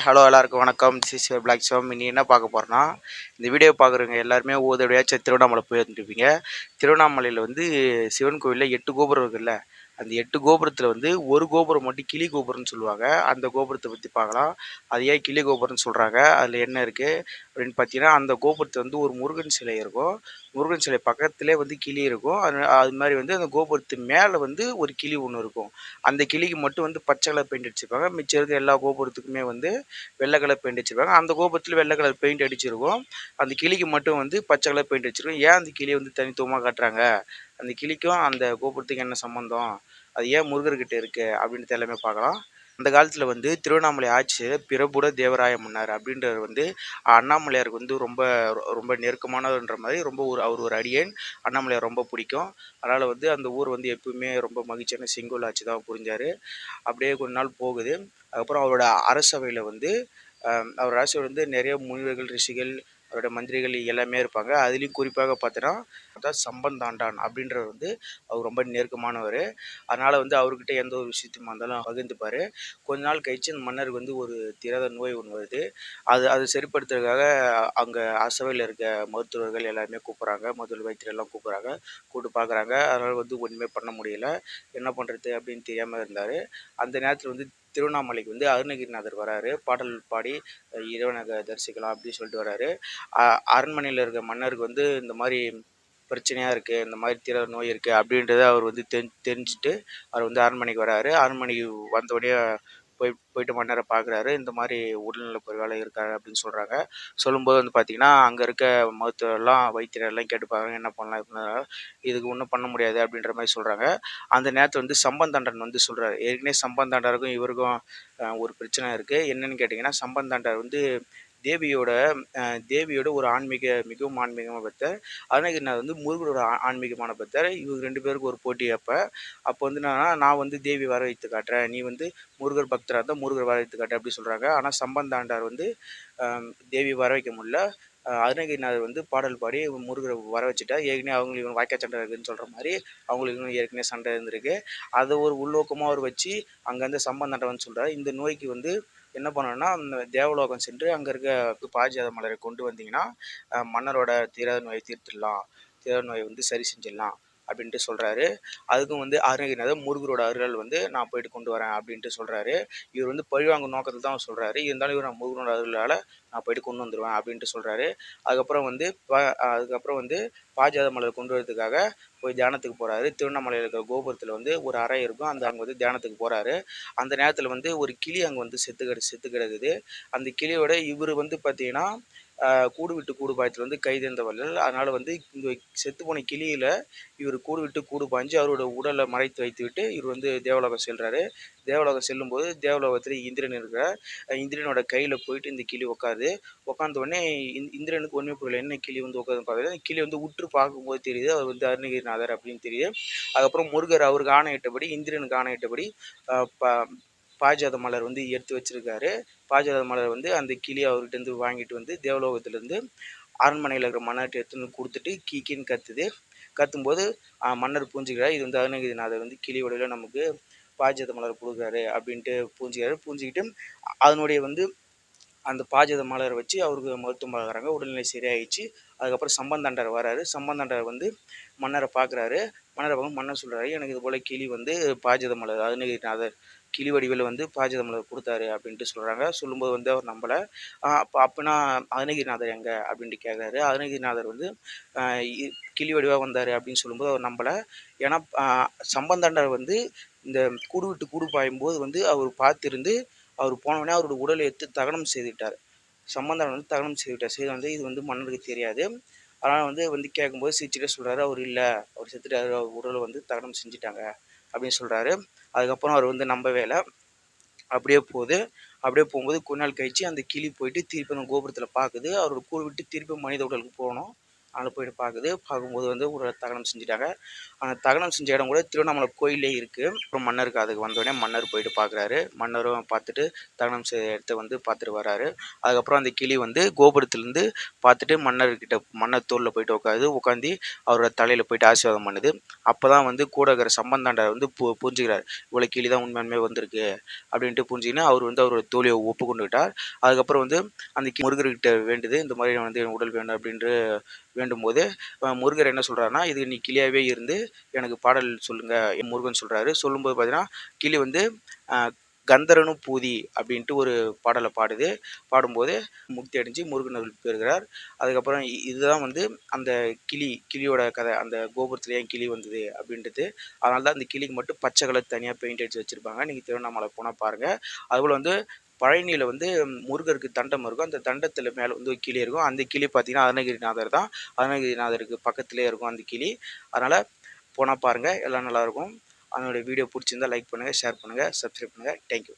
Hello எல்லாருக்கும் வணக்கம். This is your blog show. இன்னி என்ன பார்க்க போகிறோன்னா, இந்த வீடியோ பார்க்குறவங்க எல்லாருமே ஒவ்வொருடையாச்சும் திருவண்ணாமலை போயிருந்துருப்பீங்க. திருவண்ணாமலையில் வந்து சிவன் கோவிலில் 8 கோபுரம் இருக்குல்ல, அந்த 8 கோபுரத்தில் வந்து ஒரு கோபுரம் மட்டும் கிளி கோபுரம்னு சொல்லுவாங்க. அந்த கோபுரத்தை பற்றி பார்க்கலாம். அது ஏன் கிளி கோபுரம்னு சொல்கிறாங்க, அதில் என்ன இருக்குது அப்படின்னு பார்த்தீங்கன்னா, அந்த கோபுரத்தில் வந்து ஒரு முருகன் சிலை இருக்கும். முருகன் சிலை பக்கத்துலேயே வந்து கிளி இருக்கும். அது மாதிரி வந்து அந்த கோபுரத்து மேலே வந்து ஒரு கிளி ஒன்று இருக்கும். அந்த கிளிக்கு மட்டும் வந்து பச்சை கலர் பெயிண்ட் அடிச்சிருப்பாங்க. மிச்சம் இருக்க எல்லா கோபுரத்துக்குமே வந்து வெள்ளை கலர் பெயிண்ட் அடிச்சிருப்பாங்க. அந்த கோபுரத்தில் வெள்ளை கலர் பெயிண்ட் அடிச்சிருக்கும். அந்த கிளிக்கு மட்டும் வந்து பச்சை கலர் பெயிண்ட் அடிச்சிருக்கும். ஏன் அந்த கிளியை வந்து தனித்துவமாக காட்டுறாங்க, அந்த கிளிக்கும் அந்த கோபுரத்துக்கு என்ன சம்மந்தம், அது ஏன் முருகர்கிட்ட இருக்குது அப்படின்றது எல்லாமே பார்க்கலாம். அந்த காலத்தில் வந்து திருவண்ணாமலை ஆட்சியர் பிரபுட தேவராய மன்னர் அப்படின்றவர் வந்து அண்ணாமலையாருக்கு வந்து ரொம்ப ரொம்ப நெருக்கமானதுன்ற மாதிரி ரொம்ப அவர் ஒரு அடியேன். அண்ணாமலையார் ரொம்ப பிடிக்கும். அதனால் வந்து அந்த ஊர் வந்து எப்பவுமே ரொம்ப மகிழ்ச்சியான செங்கோல் ஆட்சி தான் புரிஞ்சார். அப்படியே கொஞ்ச நாள் போகுது. அதுக்கப்புறம் அவரோட அரசவையில் வந்து அவர் அரசவையில் வந்து நிறைய முனிவர்கள், ரிஷிகள், அவரோட மந்திரிகள் எல்லாமே இருப்பாங்க. அதுலேயும் குறிப்பாக பார்த்தோன்னா அதான் சம்பந்தாண்டான் அப்படின்றவர் வந்து அவர் ரொம்ப நெருக்கமானவர். அதனால் வந்து அவர்கிட்ட எந்த ஒரு விஷயத்தையுமா இருந்தாலும் பகிர்ந்துப்பார். கொஞ்ச நாள் கழிச்சு அந்த மன்னருக்கு வந்து ஒரு தீராத நோய் ஒன்று வருது. அது சரிப்படுத்துறதுக்காக அங்கே அரசவையில் இருக்க மருத்துவர்கள் எல்லாருமே கூப்பிட்றாங்க. முதல் வைத்தியர் எல்லாம் கூப்பிட்றாங்க. கூப்பிட்டு பார்க்குறாங்க. அதனால் வந்து ஒன்றுமே பண்ண முடியல. என்ன பண்ணுறது அப்படின்னு தெரியாமல் இருந்தார். அந்த நேரத்தில் வந்து திருவண்ணாமலைக்கு வந்து அருணகிரிநாதர் வராரு. பாடல் பாடி இறைவனை தரிசிக்கலாம் அப்படின்னு சொல்லிட்டு வராரு. அரண்மனையில் இருக்க மன்னருக்கு வந்து இந்த மாதிரி பிரச்சனையாக இருக்குது, இந்த மாதிரி தீராத நோய் இருக்குது அப்படின்றத அவர் வந்து தெரிஞ்சுட்டு அவர் வந்து அரண்மனைக்கு வராரு. அரண்மனைக்கு வந்தோடனே போயிட்டு மன்னரை பார்க்குறாரு. இந்த மாதிரி உடல்நலக் குறைவால் இருக்காரு அப்படின்னு சொல்கிறாங்க. சொல்லும்போது வந்து பார்த்திங்கன்னா, அங்கே இருக்க மருத்துவர்லாம் வைத்தியரெல்லாம் கேட்டு பார்க்குறாங்க, என்ன பண்ணலாம் இது பண்ணலாம், இதுக்கு ஒன்றும் பண்ண முடியாது அப்படின்ற மாதிரி சொல்கிறாங்க. அந்த நேரத்தில் வந்து சம்பந்தாண்டன் வந்து சொல்கிறாரு. ஏற்கனவே சம்பந்தாண்டருக்கும் இவருக்கும் ஒரு பிரச்சனை இருக்குது. என்னன்னு கேட்டிங்கன்னா, சம்பந்தாண்டார் வந்து தேவியோட தேவியோட ஒரு மிகவும் ஆன்மீகமாக பக்தர். அருணகிரிநாதர் வந்து முருகரோட ஆன்மீகமான பக்தர். இவங்க 2 பேருக்கு ஒரு போட்டி. அப்போ வந்து என்னன்னா, நான் வந்து தேவி வர வைத்து காட்டுறேன், நீ வந்து முருகர் பக்தராக இருந்தால் முருகர் வர வைத்து காட்டு அப்படி சொல்கிறாங்க. ஆனால் சம்பந்தாண்டார் வந்து தேவி வர வைக்க முடியல. அருணகிரிநாதர் வந்து பாடல் பாடி முருகரை வர வச்சுட்டா. ஏற்கனவே அவங்களுக்கு இவங்க வாய்க்கா சண்டை இருக்குதுன்னு சொல்கிற மாதிரி அவங்களுக்கு ஏற்கனவே சண்டை இருந்திருக்கு. அதை ஒரு உள்நோக்கமாக அவர் வச்சு அங்கேருந்து சம்பந்தாண்டவன் சொல்கிறார், இந்த நோய்க்கு வந்து என்ன பண்ணணும்னா தேவலோகம் சென்று அங்கே இருக்க பாரிஜாத மலரை கொண்டு வந்தீங்கன்னா மன்னரோட தீராத நோயை தீர்த்துடலாம், தீராத நோயை வந்து சரி செஞ்சிடலாம் அப்படின்ட்டு சொல்கிறாரு. அதுக்கும் வந்து அருணகிரிநாதர் முருகரோட அருள் வந்து நான் போயிட்டு கொண்டு வரேன் அப்படின்ட்டு சொல்கிறாரு. இவர் வந்து பழிவாங்க நோக்கத்தில் தான் சொல்கிறாரு. இருந்தாலும் இவர் நான் முருகனோட அருளால் நான் போயிட்டு கொண்டு வந்துடுவேன் அப்படின்ட்டு சொல்கிறாரு. அதுக்கப்புறம் வந்து பாரிஜாத மலர் கொண்டு வரதுக்காக போய் தியானத்துக்கு போகிறாரு. திருவண்ணாமலையில் இருக்கிற கோபுரத்தில் வந்து ஒரு அறை இருக்கும். அங்கே வந்து தியானத்துக்கு போகிறாரு. அந்த நேரத்தில் வந்து ஒரு கிளி அங்கே வந்து செத்து கிடக்குது. அந்த கிளியோட இவர் வந்து பார்த்தீங்கன்னா கூடு விட்டு கூடு பாய்ச்சல் வந்து கைதேர்ந்த வள்ளல். அதனால் வந்து இந்த செத்துப்போன கிளியில் இவர் கூடு விட்டு கூடு பாய்ஞ்சு அவரோட உடலை மறைத்து வைத்து விட்டு இவர் வந்து தேவலோகம் செல்கிறாரு. தேவலோகம் செல்லும்போது தேவலோகத்தில் இந்திரன் இருக்கிறார். இந்திரனோட கையில் போயிட்டு இந்த கிளி உட்காந்த உடனே இந்திரனுக்கு ஒன்றுமே புரியல, என்ன கிளி வந்து உட்காந்து பார்க்குறது. கிளி வந்து உற்று பார்க்கும்போது தெரியுது அவர் வந்து அருணகிரிநாதர் அப்படின்னு தெரியுது. அதுக்கப்புறம் முருகர் அவருக்கு ஆணையிட்டபடி, இந்திரனுக்கு ஆணையிட்டபடி பாரிஜாத மலர் வந்து எடுத்து வச்சிருக்காரு. பாரிஜாத மலர் வந்து அந்த கிளி அவர்கிட்டருந்து வாங்கிட்டு வந்து தேவலோகத்திலேருந்து அரண்மனையில் இருக்கிற மன்னர்கிட்ட எடுத்துன்னு கொடுத்துட்டு கீன்னு கத்தும்போது மன்னர் புரிஞ்சுக்கிறார், இது வந்து அருணகிரிநாதர் வந்து கிளி உடலில் நமக்கு பாரிஜாத மலர் கொடுக்குறாரு அப்படின்ட்டு புரிஞ்சுக்கிட்டு அதனுடைய வந்து அந்த பாரிஜாத மலரை வச்சு அவருக்கு மருத்துவம் பார்க்குறாங்க. உடல்நிலை சரியாயிடுச்சு. அதுக்கப்புறம் சம்பந்தாண்டார் வராரு. சம்பந்தாண்டார் வந்து மன்னரை பார்க்குறாரு. மன்னரை பார்க்க மன்னர் சொல்கிறாரு, எனக்கு இது போல் கிளி வந்து பாரிஜாத மலர் அருணகிரிநாதர் கிளி வடிவில் வந்து பாரிஜாத மலர் கொடுத்தாரு அப்படின்ட்டு சொல்கிறாங்க. சொல்லும்போது வந்து அவர் நம்பலை. அப்போனா அருணகிரிநாதர் எங்கே அப்படின்ட்டு கேட்குறாரு. அருணகிரிநாதர் வந்து கிளி வடிவாக வந்தார் அப்படின்னு சொல்லும்போது அவர் நம்பலை. ஏன்னா சம்பந்தாண்டார் வந்து இந்த கூடு விட்டு கூடு பாயும்போது வந்து அவர் பார்த்திருந்து அவர் போனவுடனே அவரோட உடலை எடுத்து தகனம் செய்துவிட்டார். சம்பந்தன் வந்து தகனம் செய்துவிட்டார். செய்து வந்து இது வந்து மன்னருக்கு தெரியாது. அதனால் வந்து கேட்கும்போது சிரிச்சுட்டே சொல்கிறாரு, அவர் இல்லை, அவர் செத்துட்டாரு, அவர் உடலை வந்து தகனம் செஞ்சுட்டாங்க அப்படின்னு சொல்கிறாரு. அதுக்கப்புறம் அவர் வந்து நம்பவே இல்லை. அப்படியே போகும்போது கொஞ்ச நாள் கழிச்சு அந்த கிளி போயிட்டு திருப்பி அந்த கோபுரத்தில் பார்க்குது. அவரோட கூடு விட்டு திருப்பி மனித உடலுக்கு போகணும். அதில் போயிட்டு பார்க்குது. பார்க்கும்போது வந்து ஒரு தகனம் செஞ்சுட்டாங்க. அந்த தகனம் செஞ்ச இடம் கூட திருவண்ணாமலை கோயிலே இருக்குது. அப்புறம் மன்னருக்கு அதுக்கு வந்தோடனே மன்னர் போயிட்டு பார்க்குறாரு. மன்னரும் பார்த்துட்டு தகனம் செய்த இடத்த வந்து பார்த்துட்டு வராரு. அதுக்கப்புறம் அந்த கிளி வந்து கோபுரத்துலேருந்து பார்த்துட்டு மன்னர்கிட்ட மன்னர் தோளில் போயிட்டு உட்காந்து அவரோட தலையில் போயிட்டு ஆசீர்வாதம் பண்ணுது. அப்போ தான் வந்து கூட இருக்கிற சம்பந்தாண்டார் வந்து புரிஞ்சுக்கிறார். இவ்வளோ கிளி தான் உண்மையாலுமே வந்திருக்கு அப்படின்ட்டு புரிஞ்சுக்கின்னு அவர் வந்து அவரோட தோழியை ஒப்புக்கொண்டுக்கிட்டார். அதுக்கப்புறம் வந்து அந்த முருகர்கிட்ட வேண்டுது, இந்த மாதிரி வந்து என் உடல் வேண்டும் அப்படின்ட்டு வேண்டும்போது முருகர் என்ன சொல்கிறாருன்னா, இது நீ கிளியாகவே இருந்து எனக்கு பாடல் சொல்லுங்க முருகன் சொல்கிறாரு. சொல்லும்போது பார்த்தீங்கன்னா கிளி வந்து கந்தரனு பூதி அப்படின்ட்டு ஒரு பாடலை பாடும்போது முக்தி அடைஞ்சு முருகன் அருள் பெறுகிறார். அதுக்கப்புறம் இதுதான் வந்து அந்த கிளியோட கதை. அந்த கோபுரத்தில் ஏன் கிளி வந்தது அப்படின்றது. அதனால தான் அந்த கிளிக்கு மட்டும் பச்சை கலர் தனியாக பெயிண்ட் அடித்து வச்சுருப்பாங்க. நீங்கள் திருவண்ணாமலை போனால் பாருங்கள். அதுபோல் வந்து பழனியில் வந்து முருகருக்கு தண்டம் இருக்கும். அந்த தண்டத்தில் மேலே வந்து ஒரு கிளி இருக்கும். அந்த கிளி பார்த்தீங்கன்னா அருணகிரிநாதர் தான். அருணகிரிநாதருக்கு பக்கத்துலேயே இருக்கும் அந்த கிளி. அதனால் போனால் பாருங்கள், எல்லாம் நல்லாயிருக்கும். அதனுடைய வீடியோ பிடிச்சிருந்தால் லைக் பண்ணுங்கள், ஷேர் பண்ணுங்கள், சப்ஸ்கிரைப் பண்ணுங்கள். தேங்க்யூ.